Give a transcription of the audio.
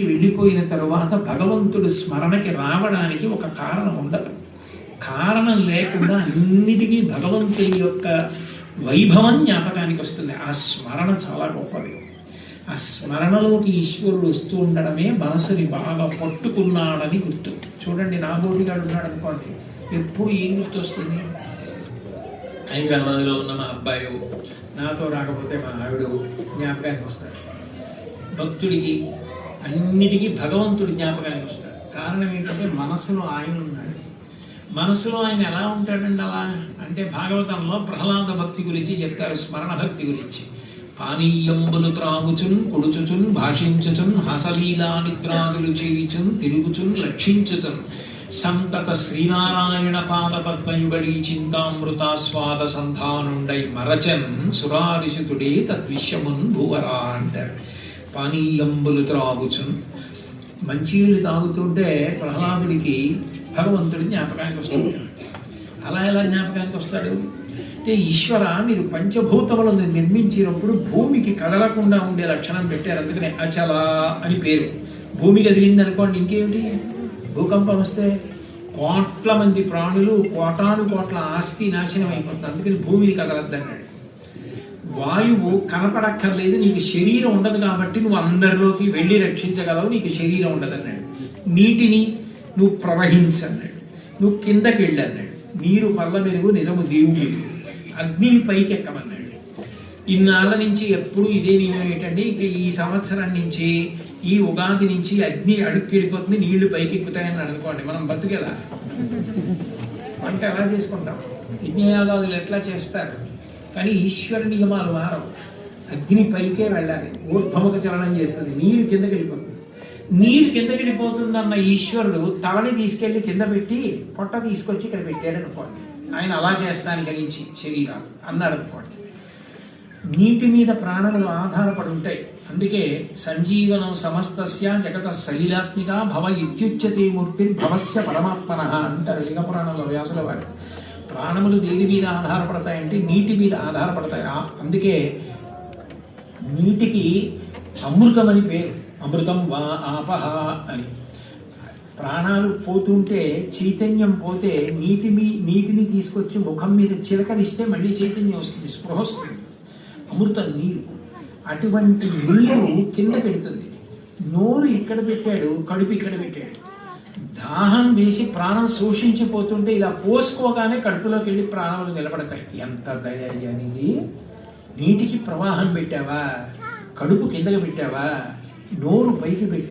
వెళ్ళిపోయిన తరువాత భగవంతుడు స్మరణకి రావడానికి ఒక కారణం ఉండదు. కారణం లేకుండా అన్నిటికీ భగవంతుడి యొక్క వైభవం జ్ఞాపకానికి వస్తుంది. ఆ స్మరణ చాలా గొప్పది. ఆ స్మరణలోకి ఈశ్వరుడు వస్తూ ఉండడమే మనసుని బాగా పట్టుకున్నాడని గుర్తు. చూడండి, నాగోటిగాడు ఉన్నాడు అనుకోండి, ఎప్పుడు ఏం గుర్తొస్తుంది? హైదరాబాద్లో ఉన్న మా అబ్బాయి, నాతో రాకపోతే మా ఆవిడ జ్ఞాపకానికి వస్తాడు. భక్తుడికి అన్నిటికీ భగవంతుడి జ్ఞాపకానికి వస్తాడు. కారణం ఏంటంటే మనసులో ఆయన ఉన్నాడు. మనసులో ఆయన ఎలా ఉంటాడండి? అలా అంటే భాగవతంలో ప్రహ్లాద భక్తి గురించి చెప్తారు, స్మరణ భక్తి గురించి. పానీయంబులు త్రాగుచున్ కొడుచుచున్ భాషించుచున్ హసలీలా నిద్రాదులు చేయుచున్ తిరుగుచున్ లక్షించుచున్ సంతత శ్రీనారాయణ పాద పద్మయుబడి చింతామృతాస్వాద సంధానుండై మరచన్ సురారిషితుడే తద్విశ్యమున్ భూవరా అంటారు. పానీయంబులు త్రాగుచున్, మంచినీళ్ళు తాగుతుంటే ప్రహ్లాదుడికి భగవంతుడి జ్ఞాపకానికి వస్తుంది. అలా ఎలా జ్ఞాపకానికి వస్తాడు అంటే, ఈశ్వర మీరు పంచభూతములను నిర్మించినప్పుడు భూమికి కదలకుండా ఉండే లక్షణం పెట్టారు. అందుకనే అచల అని పేరు. భూమి కదిలింది అనుకోండి, ఇంకేమిటి? భూకంపం వస్తే కోట్ల మంది ప్రాణులు, కోటాను కోట్ల ఆస్తి నాశనం అయిపోతుంది. అందుకని భూమిని కదలద్దన్నాడు. వాయువు కనపడక్కర్లేదు, నీకు శరీరం ఉండదు కాబట్టి నువ్వు అందరిలోకి వెళ్ళి రక్షించగలవు, నీకు శరీరం ఉండదన్నాడు. నీటిని నువ్వు ప్రవహించన్నాడు, నువ్వు కిందకి వెళ్ళన్నాడు. నీరు పల్ల మెరుగు నిజము దేవుడు. అగ్నిని పైకి ఎక్కమన్నాడు. ఇన్నాళ్ళ నుంచి ఎప్పుడు ఇదే నియమం ఏంటంటే, ఇక ఈ సంవత్సరం నుంచి, ఈ ఉగాది నుంచి అగ్ని అడుక్కి వెళ్ళిపోతుంది, నీళ్లు పైకి ఎక్కుతాయని అనుకోండి. మనం బతుకెలా వంట ఎలా చేసుకుంటాం? యజ్ఞయాగాదులు ఎట్లా చేస్తారు? కానీ ఈశ్వర నియమాలు మారవు. అగ్ని పైకే వెళ్ళాలి, ఊర్ధ్వముఖ చలనం చేస్తుంది, నీరు కిందకి వెళ్ళిపోతుంది. నీరు కిందకి వెళ్ళిపోతుందన్న ఈశ్వరుడు తలని తీసుకెళ్లి కింద పెట్టి పొట్ట తీసుకొచ్చి ఇక్కడ పెట్టాడు అనుకోండి. ఆయన అలా చేస్తాను కలించి శరీరాలు అన్నాడు అనుకోండి. నీటి మీద ప్రాణములు ఆధారపడి ఉంటాయి. అందుకే సంజీవనం సమస్తస్య జగత సలీలాత్మిక భవ ఇత్యుచ్యతే మూర్తి భవస్య పరమాత్మన అంటారు లింగ పురాణంలో వ్యాసుల వారు. ప్రాణములు దేని మీద ఆధారపడతాయంటే నీటి మీద ఆధారపడతాయి. అందుకే నీటికి అమృతం అని పేరు. అమృతం వా ఆపహ అని. ప్రాణాలు పోతుంటే, చైతన్యం పోతే నీటిని తీసుకొచ్చి ముఖం మీద చిలకరిస్తే మళ్ళీ చైతన్యం వస్తుంది, స్పృహ వస్తుంది. అమృతం నీరు. అటువంటి నీరు కిందకెడుతుంది. నోరు ఇక్కడ పెట్టాడు, కడుపు ఇక్కడ పెట్టాడు. దాహం వేసి ప్రాణం శోషించిపోతుంటే ఇలా పోసుకోగానే కడుపులోకి వెళ్ళి ప్రాణాలు నిలబడతాయి. ఎంత దయ అనేది! నీటికి ప్రవాహం పెట్టావా, కడుపు కిందకి పెట్టావా, నోరు పైకి పెట్టి